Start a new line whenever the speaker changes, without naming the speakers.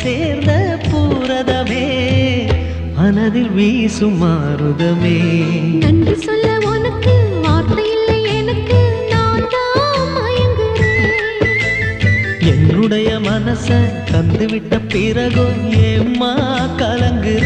சேர்ந்த பூரதமே மனதில் வீசும் மாறுதமே.
நன்றி சொல்ல உனக்கு வார்த்தை இல்லை எனக்கு, நான் தான் மயங்குறேன்.
என்னுடைய மனச தந்துவிட்ட பிறகும் ஏம்மா கலங்குற?